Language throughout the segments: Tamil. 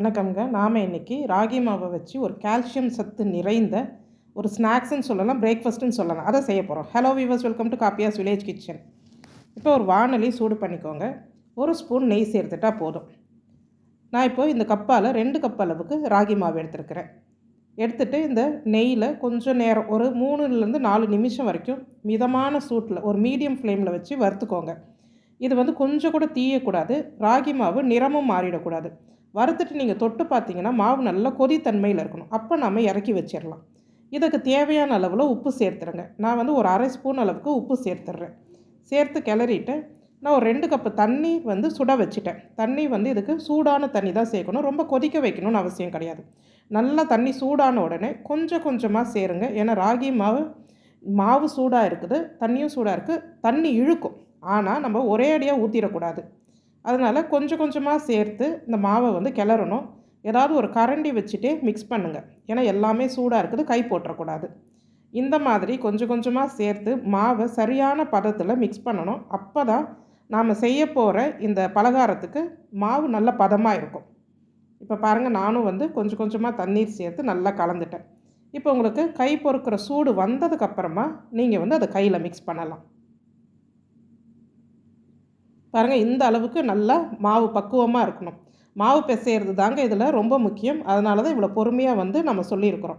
வணக்கம்ங்க. நாம இன்னைக்கு ராகி மாவை வச்சு ஒரு கால்சியம் சத்து நிறைந்த ஒரு ஸ்நாக்ஸ்ன்னு சொல்லலாம், பிரேக்ஃபாஸ்ட்டுன்னு சொல்லலாம். அதை செய்ய போகிறோம். ஹலோ வீவர்ஸ், வெல்கம் டு காப்பியாஸ் வில்லேஜ் கிச்சன். இப்போ ஒரு வாணலி சூடு பண்ணிக்கோங்க. ஒரு ஸ்பூன் நெய் சேர்த்துட்டா போதும். நான் இப்போ இந்த கப்பால் 2 கப் அளவுக்கு ராகி மாவு எடுத்துருக்கிறேன். எடுத்துகிட்டு இந்த நெய்யில் கொஞ்சம் நேரம் ஒரு 3லேருந்து 4 நிமிஷம் வரைக்கும் மிதமான சூட்டில் ஒரு மீடியம் ஃப்ளேமில் வச்சு வறுத்துக்கோங்க. இது கொஞ்சம் கூட தீயக்கூடாது, ராகி மாவு நிறமும் மாறிடக்கூடாது. வறுத்துட்டு நீங்கள் தொட்டு பார்த்தீங்கன்னா மாவு நல்லா கொதித்தன்மையில் இருக்கணும். அப்போ நம்ம இறக்கி வச்சிடலாம். இதுக்கு தேவையான அளவில் உப்பு சேர்த்துருங்க. நான் ஒரு அரை ஸ்பூன் அளவுக்கு உப்பு சேர்த்துட்றேன். சேர்த்து கிளறிட்டு நான் ஒரு 2 கப்பு தண்ணி சுட வச்சுட்டேன். தண்ணி இதுக்கு சூடான தண்ணி தான் சேர்க்கணும், ரொம்ப கொதிக்க வைக்கணும்னு அவசியம் கிடையாது. நல்லா தண்ணி சூடான உடனே கொஞ்சம் கொஞ்சமாக சேருங்க. ஏன்னா ராகி மாவு சூடாக இருக்குது, தண்ணியும் சூடாக இருக்குது, தண்ணி இழுக்கும். ஆனால் நம்ம ஒரே அடியாக ஊற்றிடக்கூடாது. அதனால் கொஞ்சம் கொஞ்சமாக சேர்த்து இந்த மாவை கிளறணும். ஏதாவது ஒரு கரண்டி வச்சுட்டே மிக்ஸ் பண்ணுங்கள். ஏன்னா எல்லாமே சூடாக இருக்குது, கை போட்டுறக்கூடாது. இந்த மாதிரி கொஞ்சம் கொஞ்சமாக சேர்த்து மாவை சரியான பதத்தில் மிக்ஸ் பண்ணணும். அப்போ தான் நாம் செய்ய போகிற இந்த பலகாரத்துக்கு மாவு நல்ல பதமாக இருக்கும். இப்போ பாருங்கள், நானும் கொஞ்சம் கொஞ்சமாக தண்ணீர் சேர்த்து நல்லா கலந்துட்டேன். இப்போ உங்களுக்கு கை பொறுக்கிற சூடு வந்ததுக்கப்புறமா நீங்கள் அதை கையில் மிக்ஸ் பண்ணலாம். பாருங்கள், இந்த அளவுக்கு நல்லா மாவு பக்குவமாக இருக்கணும். மாவு பிசையிறது தாங்க இதில் ரொம்ப முக்கியம். அதனால தான் இவ்வளோ பொறுமையாக நம்ம சொல்லியிருக்கிறோம்.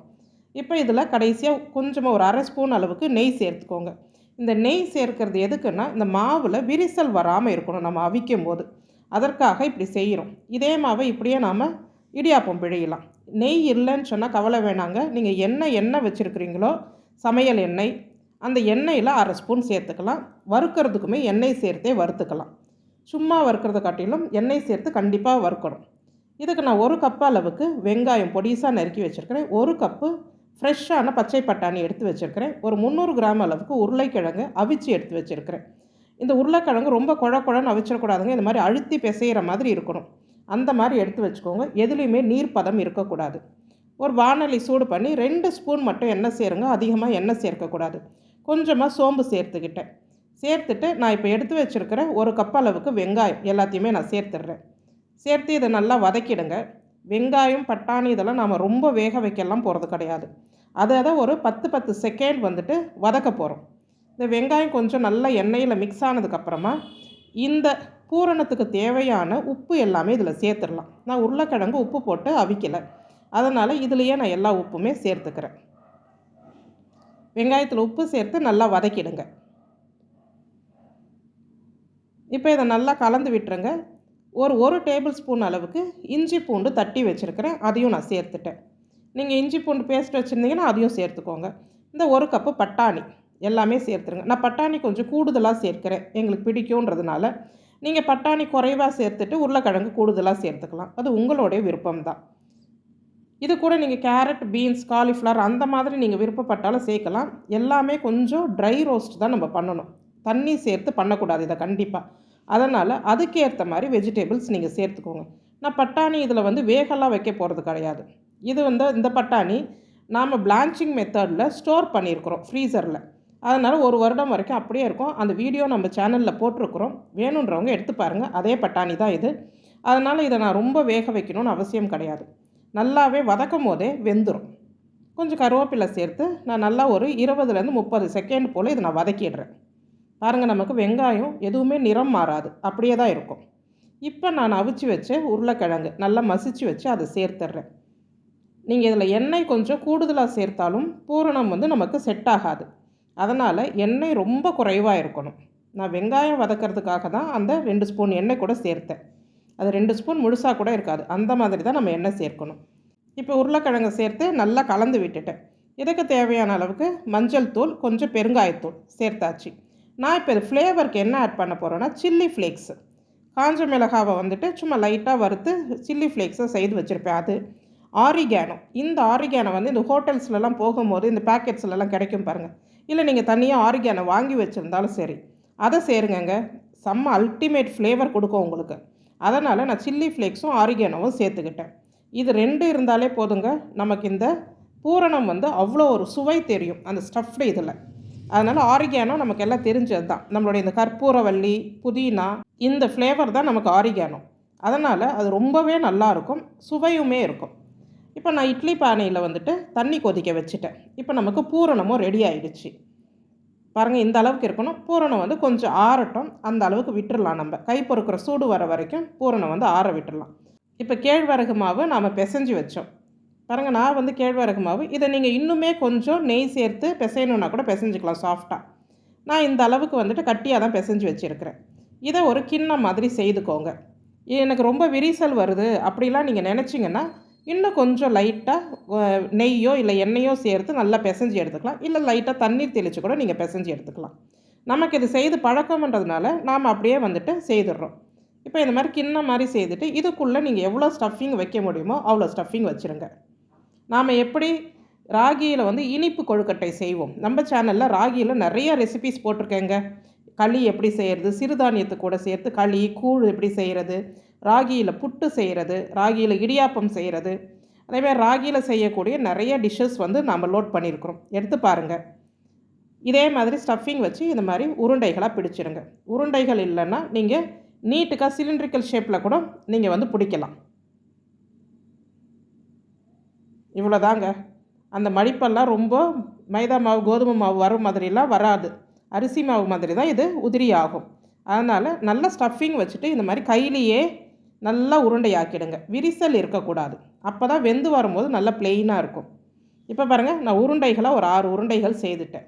இப்போ இதில் கடைசியாக கொஞ்சமாக ஒரு அரை ஸ்பூன் அளவுக்கு நெய் சேர்த்துக்கோங்க. இந்த நெய் சேர்க்கிறது எதுக்குன்னா, இந்த மாவில் விரிசல் வராமல் இருக்கணும் நம்ம அவிக்கும் போது. அதற்காக இப்படி செய்கிறோம். இதே மாவை இப்படியே நாம் இடியாப்பம் பிழியலாம். நெய் இல்லைன்னு சொன்னால் கவலை வேணாங்க. நீங்கள் எண்ணெய் வச்சுருக்கிறீங்களோ, சமையல் எண்ணெய், அந்த எண்ணெயில் அரை ஸ்பூன் சேர்த்துக்கலாம். வறுக்கிறதுக்குமே எண்ணெய் சேர்த்தே வறுத்துக்கலாம். சும்மா வறுக்கிறத காட்டிலும் எண்ணெய் சேர்த்து கண்டிப்பாக வறுக்கணும். இதுக்கு நான் 1 கப் அளவுக்கு வெங்காயம் பொடிசாக நறுக்கி வச்சுருக்கிறேன். 1 கப்பு ஃப்ரெஷ்ஷான பச்சை பட்டாணி எடுத்து வச்சுருக்கிறேன். ஒரு 300 கிராம் அளவுக்கு உருளைக்கிழங்கு அவிச்சு எடுத்து வச்சுருக்கிறேன். இந்த உருளைக்கிழங்கு ரொம்ப குழன்னு அவிச்சிடக்கூடாதுங்க. இந்த மாதிரி அழுத்தி பிசைகிற மாதிரி இருக்கணும். அந்த மாதிரி எடுத்து வச்சுக்கோங்க. எதுலேயுமே நீர் பதம் இருக்கக்கூடாது. ஒரு வாணலி சூடு பண்ணி 2 ஸ்பூன் மட்டும் எண்ணெய் சேருங்க. அதிகமாக எண்ணெய் சேர்க்கக்கூடாது. கொஞ்சமாக சோம்பு சேர்த்துக்கிட்டேன். சேர்த்துட்டு நான் இப்போ எடுத்து வச்சுருக்கிற 1 கப் அளவுக்கு வெங்காயம் எல்லாத்தையுமே நான் சேர்த்துடுறேன். சேர்த்து இதை நல்லா வதக்கிடுங்க. வெங்காயம் பட்டாணி இதெல்லாம் நாம் ரொம்ப வேக வைக்கலாம் போகிறது கிடையாது. அதை ஒரு 10 செகண்ட் வதக்க போகிறோம். இந்த வெங்காயம் கொஞ்சம் நல்லா எண்ணெயில் மிக்ஸ் ஆனதுக்கப்புறமா இந்த பூரணத்துக்கு தேவையான உப்பு எல்லாமே இதில் சேர்த்துடலாம். நான் உருளைக்கிழங்கு உப்பு போட்டு அவிக்கலை, அதனால் இதுலேயே நான் எல்லா உப்புமே சேர்த்துக்கிறேன். வெங்காயத்தில் உப்பு சேர்த்து நல்லா வதக்கிடுங்க. இப்போ இதை நல்லா கலந்து விட்டுருங்க. ஒரு டேபிள் ஸ்பூன் அளவுக்கு இஞ்சி பூண்டு தட்டி வச்சுருக்கிறேன், அதையும் நான் சேர்த்துட்டேன். நீங்கள் இஞ்சி பூண்டு பேஸ்ட் வச்சுருந்தீங்கன்னா அதையும் சேர்த்துக்கோங்க. இந்த 1 கப்பு பட்டாணி எல்லாமே சேர்த்துருங்க. நான் பட்டாணி கொஞ்சம் கூடுதலாக சேர்க்கிறேன், எங்களுக்கு பிடிக்குன்றதுனால. நீங்கள் பட்டாணி குறைவாக சேர்த்துட்டு உருளைக்கிழங்கு கூடுதலாக சேர்த்துக்கலாம். அது உங்களுடைய விருப்பம்தான். இது கூட நீங்கள் கேரட், பீன்ஸ், காலிஃப்ளவர் அந்த மாதிரி நீங்கள் விருப்பப்பட்டாலும் சேர்க்கலாம். எல்லாமே கொஞ்சம் ட்ரை ரோஸ்ட் தான் நம்ம பண்ணணும். தண்ணி சேர்த்து பண்ணக்கூடாது இதை கண்டிப்பாக. அதனால் அதுக்கேற்ற மாதிரி வெஜிடபிள்ஸ் நீங்கள் சேர்த்துக்கோங்க. நான் பட்டாணி இதில் வேகலாம் வைக்க போகிறது கிடையாது. இது இந்த பட்டாணி நாம் பிளான்ச்சிங் மெத்தடில் ஸ்டோர் பண்ணியிருக்கிறோம் ஃப்ரீசரில். அதனால் 1 வருடம் வரைக்கும் அப்படியே இருக்கும். அந்த வீடியோ நம்ம சேனலில் போட்டிருக்கிறோம், வேணுன்றவங்க எடுத்து பாருங்கள். அதே பட்டாணி தான் இது. அதனால் இதை நான் ரொம்ப வேக வைக்கணும்னு அவசியம் கிடையாது. நல்லாவே வதக்கும் போதே வெந்துடும். கொஞ்சம் கருவேப்பிலை சேர்த்து நான் நல்லா ஒரு 20லேருந்து 30 செகண்ட் போல் இதை நான் வதக்கிடுறேன். பாருங்கள், நமக்கு வெங்காயம் எதுவுமே நிறம் மாறாது, அப்படியே தான் இருக்கும். இப்போ நான் அவிச்சு வச்ச உருளைக்கிழங்கு நல்லா மசிச்சு வச்சு அதை சேர்த்துட்றேன். நீங்கள் இதில் எண்ணெய் கொஞ்சம் கூடுதலாக சேர்த்தாலும் பூரணம் நமக்கு செட் ஆகாது. அதனால் எண்ணெய் ரொம்ப குறைவாக இருக்கணும். நான் வெங்காயம் வதக்கிறதுக்காக தான் அந்த 2 ஸ்பூன் எண்ணெய் கூட சேர்த்தேன். அது 2 ஸ்பூன் முழுசாக கூட இருக்காது, அந்த மாதிரி தான் நம்ம எண்ணெய் சேர்க்கணும். இப்போ உருளைக்கிழங்கை சேர்த்து நல்லா கலந்து விட்டுட்டேன். இதுக்கு தேவையான அளவுக்கு மஞ்சள் தூள், கொஞ்சம் பெருங்காயத்தூள் சேர்த்தாச்சு. நான் இப்போ இது ஃப்ளேவருக்கு என்ன ஆட் பண்ண போகிறேன்னா, சில்லி ஃப்ளேக்ஸு, காஞ்ச மிளகாவை சும்மா லைட்டாக வறுத்து சில்லி ஃப்ளேக்ஸை செய்து வச்சுருப்பேன். அது ஆரிகேனோ. இந்த ஆரிகேனோ இந்த ஹோட்டல்ஸ்லலாம் போகும்போது இந்த பேக்கெட்ஸ்லலாம் கிடைக்கும் பாருங்கள். இல்லை நீங்கள் தனியாக ஆரிகேனோ வாங்கி வச்சுருந்தாலும் சரி, அதை சேருங்கங்க. செம்ம அல்டிமேட் ஃப்ளேவர் கொடுக்கும் உங்களுக்கு. அதனால் நான் சில்லி ஃப்ளேக்ஸும் ஆரிகேனோவும் சேர்த்துக்கிட்டேன். இது 2 இருந்தாலே போதுங்க, நமக்கு இந்த பூரணம் அவ்வளோ ஒரு சுவை தெரியும் அந்த ஸ்டஃப்டு இதில். அதனால் ஆரிகேனோ நமக்கு எல்லாம் தெரிஞ்சது தான். நம்மளுடைய இந்த கற்பூரவள்ளி, புதினா, இந்த ஃப்ளேவர் தான் நமக்கு ஆரிகேனோ. அதனால் அது ரொம்பவே நல்லாயிருக்கும், சுவையுமே இருக்கும். இப்போ நான் இட்லி பானையில் வந்துட்டு தண்ணி கொதிக்க வச்சுட்டேன். இப்போ நமக்கு பூரணமும் ரெடி ஆயிடுச்சு. பாருங்கள், இந்த அளவுக்கு இருக்கணும். பூரணம் வந்து கொஞ்சம் ஆறட்டும், அந்த அளவுக்கு விட்டுறலாம். நம்ம கை பொறுக்கிற சூடு வர வரைக்கும் பூரணம் வந்து ஆற விட்டுடலாம். இப்போ கேழ்வரகு மாவு நாம் பிசைஞ்சு வச்சோம். பாருங்கள், நான் வந்து கேழ்வரகு மாவு இதை நீங்கள் இன்னுமே கொஞ்சம் நெய் சேர்த்து பிசையணுன்னா கூட பிசைஞ்சிக்கலாம் சாஃப்டாக. நான் இந்த அளவுக்கு வந்துட்டு கட்டியாக தான் பிசைஞ்சு வச்சுருக்கிறேன். இதை ஒரு கிண்ணம் மாதிரி செய்துக்கோங்க. எனக்கு ரொம்ப விரிசல் வருது அப்படிலாம் நீங்கள் நினச்சிங்கன்னா இன்னும் கொஞ்சம் லைட்டாக நெய்யோ இல்லை எண்ணெயோ சேர்த்து நல்லா பிசைஞ்சு எடுத்துக்கலாம். இல்லை லைட்டாக தண்ணீர் தெளித்து கூட நீங்கள் பிசைஞ்சு எடுத்துக்கலாம். நமக்கு இது செய்து பழக்கம்ன்றதுனால நாம் அப்படியே வந்துட்டு செய்துடுறோம். இப்போ இந்த மாதிரி கிண்ணம் மாதிரி செய்துட்டு இதுக்குள்ளே நீங்கள் எவ்வளோ ஸ்டஃபிங் வைக்க முடியுமோ அவ்வளோ ஸ்டஃபிங் வச்சுருங்க. நாம் எப்படி ராகியில் வந்து இனிப்பு கொழுக்கட்டை செய்வோம், நம்ம சேனலில் ராகியில் நிறைய ரெசிபிஸ் போட்டிருக்கேங்க. களி எப்படி செய்கிறது, சிறுதானியத்து கூட சேர்த்து களி கூழ் எப்படி செய்கிறது, ராகியில் புட்டு செய்கிறது, ராகியில் இடியாப்பம் செய்கிறது, அதேமாதிரி ராகியில் செய்யக்கூடிய நிறைய டிஷ்ஷஸ் வந்து நம்ம லோட் பண்ணியிருக்கிறோம். எடுத்து பாருங்கள். இதே மாதிரி ஸ்டஃபிங் வச்சு இந்த மாதிரி உருண்டைகளாக பிடிச்சிருங்க. உருண்டைகள் இல்லைன்னா நீங்கள் நீட்டுக்காக சிலிண்ட்ரிக்கல் ஷேப்பில் கூட நீங்கள் வந்து பிடிக்கலாம். இவ்வளோதாங்க. அந்த மடிப்பெல்லாம் ரொம்ப மைதா மாவு கோதுமை மாவு வர மாதிரிலாம் வராது. அரிசி மாவு மாதிரி தான் இது உதிரி ஆகும். அதனால் நல்லா ஸ்டஃபிங் வச்சுட்டு இந்த மாதிரி கையிலேயே நல்லா உருண்டையாக்கிடுங்க. விரிசல் இருக்கக்கூடாது. அப்போ தான் வெந்து வரும்போது நல்லா ப்ளெயினாக இருக்கும். இப்போ பாருங்கள், நான் உருண்டைகளாக ஒரு 6 உருண்டைகள் செய்துட்டேன்.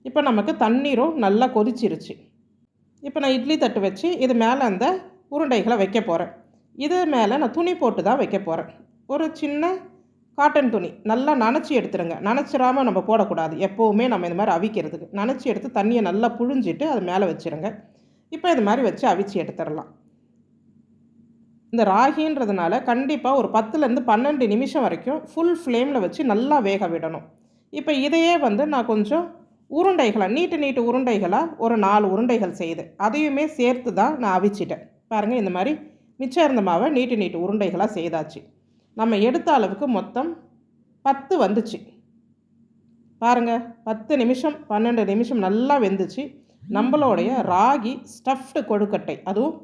இப்போ நமக்கு தண்ணீரும் நல்லா கொதிச்சிருச்சு. இப்போ நான் இட்லி தட்டு வச்சு இது மேலே அந்த உருண்டைகளை வைக்க போகிறேன். இது மேலே நான் துணி போட்டு தான் வைக்க போகிறேன். ஒரு சின்ன காட்டன் துணி நல்லா நனைச்சி எடுத்துருங்க. நனைச்சிடாமல் நம்ம போடக்கூடாது. எப்போவுமே நம்ம இந்த மாதிரி அவிக்கிறதுக்கு நனைச்சி எடுத்து தண்ணியை நல்லா புழிஞ்சிட்டு அது மேலே வச்சுருங்க. இப்போ இது மாதிரி வச்சு அவிச்சு எடுத்துடலாம். இந்த ராகின்றதுனால கண்டிப்பாக ஒரு 10லேருந்து 12 நிமிஷம் வரைக்கும் ஃபுல் ஃப்ளேமில் வச்சு நல்லா வேக விடணும். இப்போ இதையே வந்து நான் கொஞ்சம் உருண்டைகளாக நீட்டு உருண்டைகளாக ஒரு 4 உருண்டைகள் செய்து அதையுமே சேர்த்து தான் நான் அவிச்சிட்டேன். பாருங்கள், இந்த மாதிரி மிச்சம் இருந்த மாவை நீட்டு உருண்டைகளாக செய்தாச்சு. நம்ம எடுத்த அளவுக்கு மொத்தம் 10 வந்துச்சு. பாருங்கள், 10 நிமிஷம் 12 நிமிஷம் நல்லா வெந்துச்சு. நம்மளோடைய ராகி ஸ்டஃப்டு கொழுக்கட்டை, அதுவும்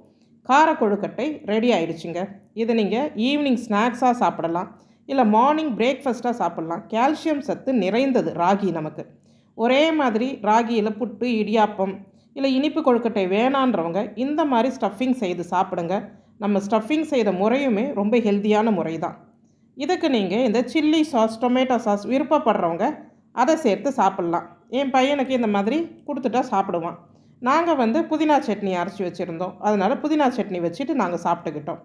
கார கொழுக்கட்டை ரெடி ஆகிடுச்சுங்க. இதை நீங்கள் ஈவினிங் ஸ்நாக்ஸாக சாப்பிடலாம், இல்லை மார்னிங் பிரேக்ஃபாஸ்ட்டாக சாப்பிட்லாம். கால்சியம் சத்து நிறைந்தது ராகி நமக்கு. ஒரே மாதிரி ராகியில் புட்டு இடியாப்பம் இல்லை இனிப்பு கொழுக்கட்டை வேணான்றவங்க இந்த மாதிரி ஸ்டஃபிங் செய்து சாப்பிடுங்க. நம்ம ஸ்டஃபிங் செய்த முறையுமே ரொம்ப ஹெல்த்தியான முறை தான். இதுக்கு நீங்கள் இந்த சில்லி சாஸ் டொமேட்டோ சாஸ் விருப்பப்படுறவங்க அதை சேர்த்து சாப்பிட்லாம். என் பையனுக்கு இந்த மாதிரி கொடுத்துட்டா சாப்பிடுவான். நாங்கள் வந்து புதினா சட்னி அரைச்சி வச்சுருந்தோம், அதனால் புதினா சட்னி வச்சுட்டு நாங்கள் சாப்பிட்டுக்கிட்டோம்.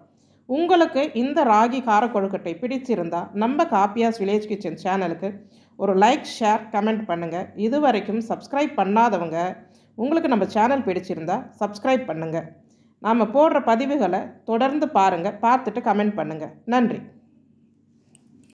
உங்களுக்கு இந்த ராகி கார கொழுக்கட்டை பிடிச்சிருந்தா நம்ம காப்பியாஸ் வில்லேஜ் கிச்சன் சேனலுக்கு ஒரு லைக், ஷேர், கமெண்ட் பண்ணுங்கள். இது வரைக்கும் சப்ஸ்கிரைப் பண்ணாதவங்க உங்களுக்கு நம்ம சேனல் பிடிச்சிருந்தா சப்ஸ்கிரைப் பண்ணுங்கள். நாம் போடுற பதிவுகளை தொடர்ந்து பாருங்கள், பார்த்துட்டு கமெண்ட் பண்ணுங்கள். நன்றி.